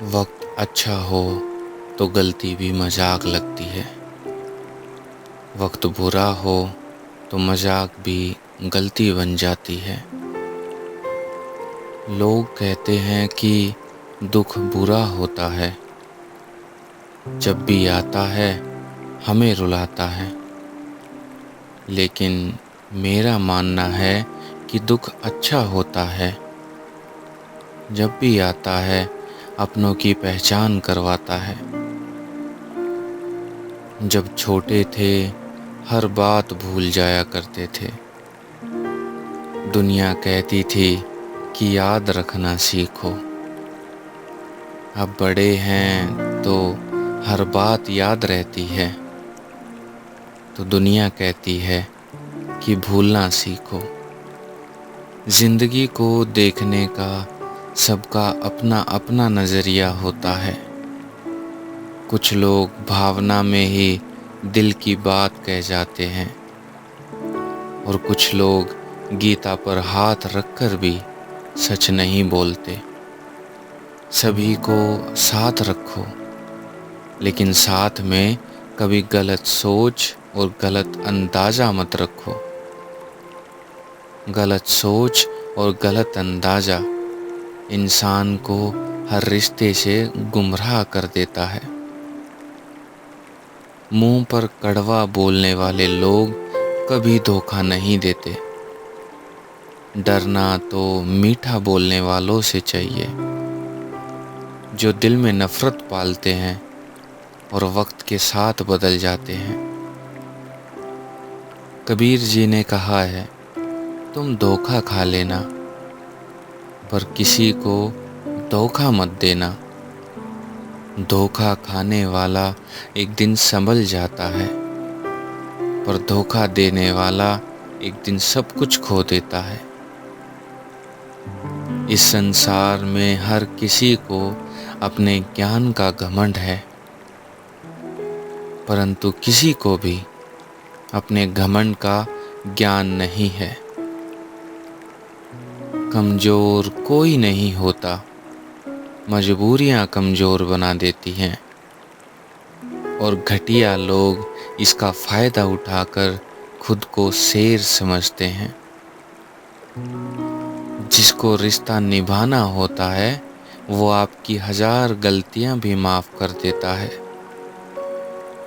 वक्त अच्छा हो तो गलती भी मजाक लगती है। वक्त बुरा हो तो मजाक भी गलती बन जाती है। लोग कहते हैं कि दुख बुरा होता है, जब भी आता है हमें रुलाता है। लेकिन मेरा मानना है कि दुख अच्छा होता है, जब भी आता है अपनों की पहचान करवाता है। जब छोटे थे हर बात भूल जाया करते थे। दुनिया कहती थी कि याद रखना सीखो। अब बड़े हैं तो हर बात याद रहती है, तो दुनिया कहती है कि भूलना सीखो। जिंदगी को देखने का सबका अपना अपना नज़रिया होता है। कुछ लोग भावना में ही दिल की बात कह जाते हैं, और कुछ लोग गीता पर हाथ रखकर भी सच नहीं बोलते। सभी को साथ रखो, लेकिन साथ में कभी गलत सोच और गलत अंदाज़ा मत रखो। गलत सोच और गलत अंदाज़ा इंसान को हर रिश्ते से गुमराह कर देता है। मुंह पर कड़वा बोलने वाले लोग कभी धोखा नहीं देते। डरना तो मीठा बोलने वालों से चाहिए, जो दिल में नफरत पालते हैं और वक्त के साथ बदल जाते हैं। कबीर जी ने कहा है, तुम धोखा खा लेना पर किसी को धोखा मत देना। धोखा खाने वाला एक दिन संभल जाता है, पर धोखा देने वाला एक दिन सब कुछ खो देता है। इस संसार में हर किसी को अपने ज्ञान का घमंड है, परंतु किसी को भी अपने घमंड का ज्ञान नहीं है। कमजोर कोई नहीं होता, मजबूरियां कमजोर बना देती हैं, और घटिया लोग इसका फायदा उठाकर खुद को शेर समझते हैं। जिसको रिश्ता निभाना होता है वो आपकी 1000 गलतियां भी माफ कर देता है,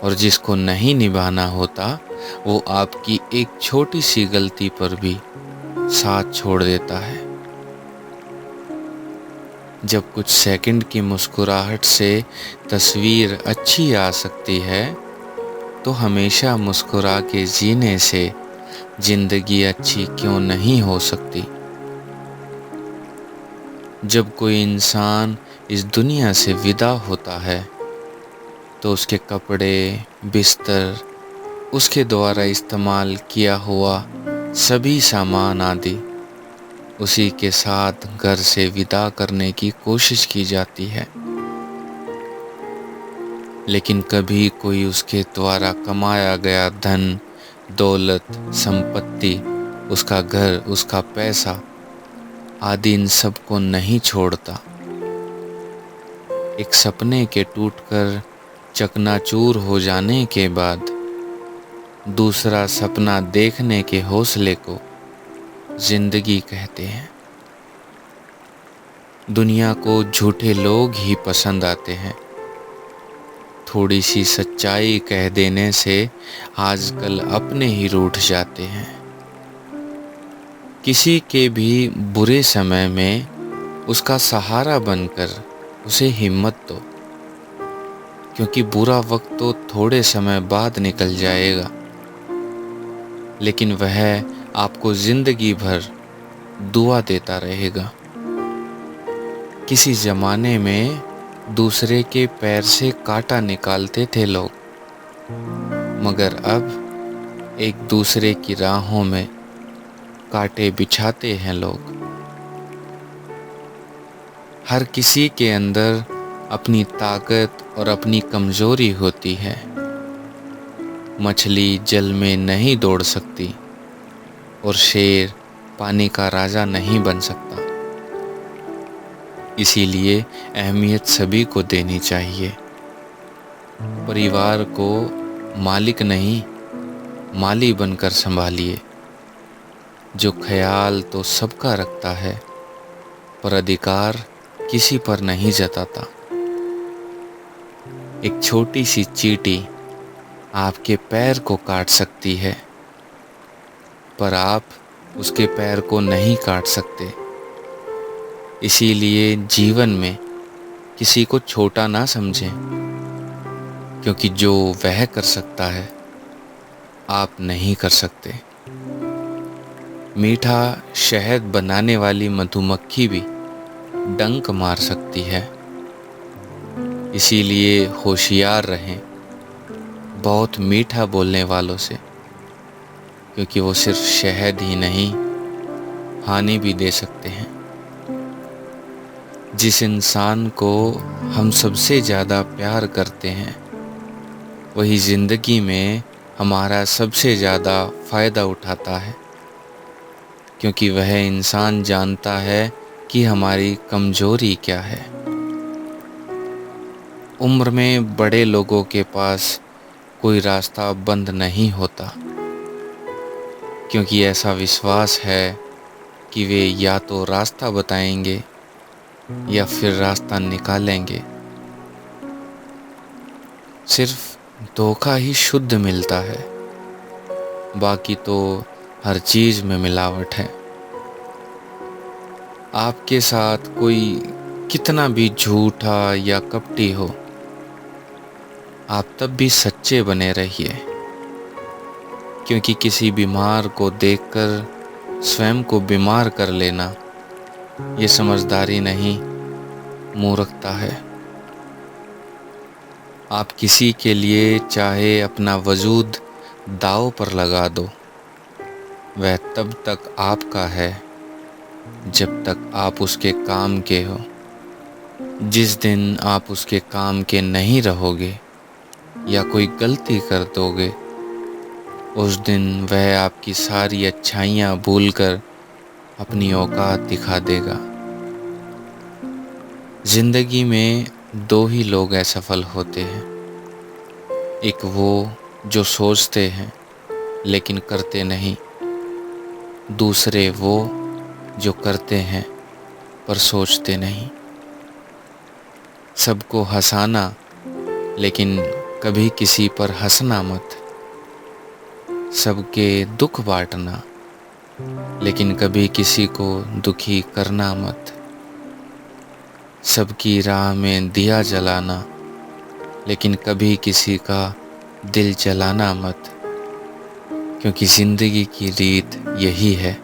और जिसको नहीं निभाना होता वो आपकी एक छोटी सी गलती पर भी साथ छोड़ देता है। जब कुछ सेकंड की मुस्कुराहट से तस्वीर अच्छी आ सकती है, तो हमेशा मुस्कुरा के जीने से जिंदगी अच्छी क्यों नहीं हो सकती। जब कोई इंसान इस दुनिया से विदा होता है, तो उसके कपड़े, बिस्तर, उसके द्वारा इस्तेमाल किया हुआ सभी सामान आदि उसी के साथ घर से विदा करने की कोशिश की जाती है। लेकिन कभी कोई उसके द्वारा कमाया गया धन, दौलत, संपत्ति, उसका घर, उसका पैसा आदि इन सब को नहीं छोड़ता। एक सपने के टूटकर चकनाचूर हो जाने के बाद दूसरा सपना देखने के हौसले को जिंदगी कहते हैं। दुनिया को झूठे लोग ही पसंद आते हैं। थोड़ी सी सच्चाई कह देने से आजकल अपने ही रूठ जाते हैं। किसी के भी बुरे समय में उसका सहारा बनकर उसे हिम्मत दो, क्योंकि बुरा वक्त तो थोड़े समय बाद निकल जाएगा, लेकिन वह आपको जिंदगी भर दुआ देता रहेगा। किसी जमाने में दूसरे के पैर से कांटा निकालते थे लोग, मगर अब एक दूसरे की राहों में कांटे बिछाते हैं लोग। हर किसी के अंदर अपनी ताकत और अपनी कमजोरी होती है। मछली जल में नहीं दौड़ सकती और शेर पानी का राजा नहीं बन सकता। इसीलिए अहमियत सभी को देनी चाहिए। परिवार को मालिक नहीं, माली बनकर संभालिए। जो ख्याल तो सबका रखता है, पर अधिकार किसी पर नहीं जताता। एक छोटी सी चींटी आपके पैर को काट सकती है, पर आप उसके पैर को नहीं काट सकते। इसीलिए जीवन में किसी को छोटा ना समझें, क्योंकि जो वह कर सकता है आप नहीं कर सकते। मीठा शहद बनाने वाली मधुमक्खी भी डंक मार सकती है। इसीलिए होशियार रहें बहुत मीठा बोलने वालों से, क्योंकि वो सिर्फ शहद ही नहीं, हानि भी दे सकते हैं। जिस इंसान को हम सबसे ज़्यादा प्यार करते हैं, वही ज़िंदगी में हमारा सबसे ज़्यादा फ़ायदा उठाता है, क्योंकि वह इंसान जानता है कि हमारी कमज़ोरी क्या है। उम्र में बड़े लोगों के पास कोई रास्ता बंद नहीं होता, क्योंकि ऐसा विश्वास है कि वे या तो रास्ता बताएंगे या फिर रास्ता निकालेंगे। सिर्फ धोखा ही शुद्ध मिलता है, बाकी तो हर चीज़ में मिलावट है। आपके साथ कोई कितना भी झूठा या कपटी हो, आप तब भी सच्चे बने रहिए, क्योंकि किसी बीमार को देखकर स्वयं को बीमार कर लेना ये समझदारी नहीं, मूर्खता है। आप किसी के लिए चाहे अपना वजूद दांव पर लगा दो, वह तब तक आपका है जब तक आप उसके काम के हो। जिस दिन आप उसके काम के नहीं रहोगे या कोई गलती कर दोगे, उस दिन वह आपकी सारी अच्छाइयाँ भूलकर अपनी औकात दिखा देगा। जिंदगी में दो ही लोग असफल होते हैं, एक वो जो सोचते हैं लेकिन करते नहीं, दूसरे वो जो करते हैं पर सोचते नहीं। सबको हंसाना लेकिन कभी किसी पर हंसना मत। सबके दुख बांटना लेकिन कभी किसी को दुखी करना मत। सबकी राह में दिया जलाना लेकिन कभी किसी का दिल जलाना मत, क्योंकि ज़िंदगी की रीत यही है,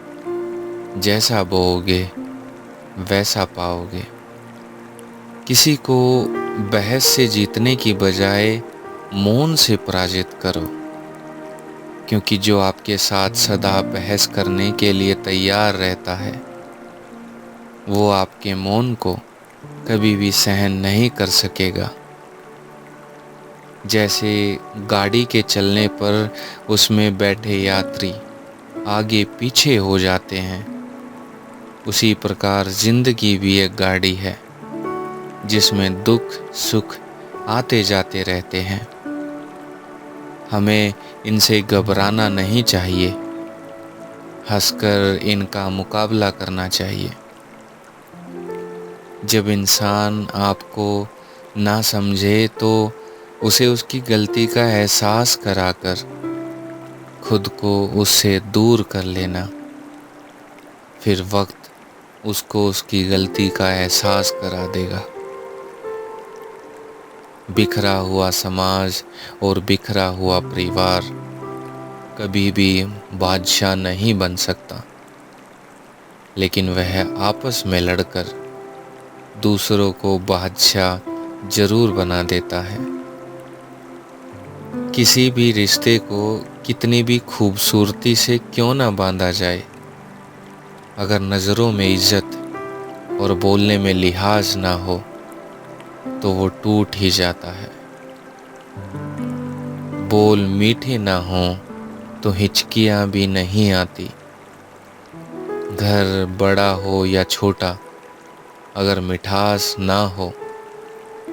जैसा बोओगे वैसा पाओगे। किसी को बहस से जीतने की बजाय मौन से पराजित करो, क्योंकि जो आपके साथ सदा बहस करने के लिए तैयार रहता है, वो आपके मौन को कभी भी सहन नहीं कर सकेगा। जैसे गाड़ी के चलने पर उसमें बैठे यात्री आगे पीछे हो जाते हैं, उसी प्रकार ज़िंदगी भी एक गाड़ी है जिसमें दुख सुख आते जाते रहते हैं। हमें इनसे घबराना नहीं चाहिए, हंसकर इनका मुकाबला करना चाहिए। जब इंसान आपको ना समझे तो उसे उसकी गलती का एहसास कराकर खुद को उससे दूर कर लेना। फिर वक्त उसको उसकी गलती का एहसास करा देगा। बिखरा हुआ समाज और बिखरा हुआ परिवार कभी भी बादशाह नहीं बन सकता, लेकिन वह आपस में लड़कर दूसरों को बादशाह जरूर बना देता है। किसी भी रिश्ते को कितनी भी खूबसूरती से क्यों ना बांधा जाए, अगर नज़रों में इज्जत और बोलने में लिहाज ना हो तो वो टूट ही जाता है। बोल मीठे ना हों तो हिचकियाँ भी नहीं आती। घर बड़ा हो या छोटा, अगर मिठास ना हो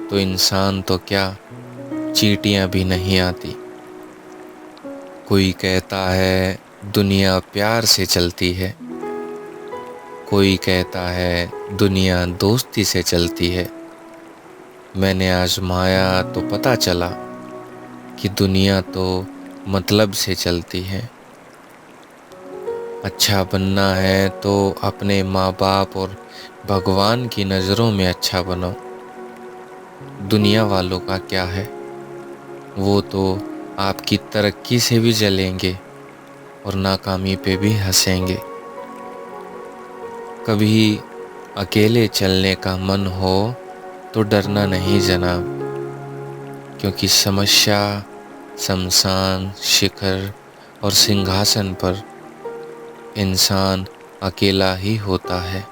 तो इंसान तो क्या, चींटियां भी नहीं आती। कोई कहता है दुनिया प्यार से चलती है, कोई कहता है दुनिया दोस्ती से चलती है। मैंने आजमाया तो पता चला कि दुनिया तो मतलब से चलती है। अच्छा बनना है तो अपने माँ बाप और भगवान की नज़रों में अच्छा बनो। दुनिया वालों का क्या है, वो तो आपकी तरक्की से भी जलेंगे और नाकामी पे भी हंसेंगे। कभी अकेले चलने का मन हो तो डरना नहीं जनाब, क्योंकि समस्या, शमशान, शिखर और सिंहासन पर इंसान अकेला ही होता है।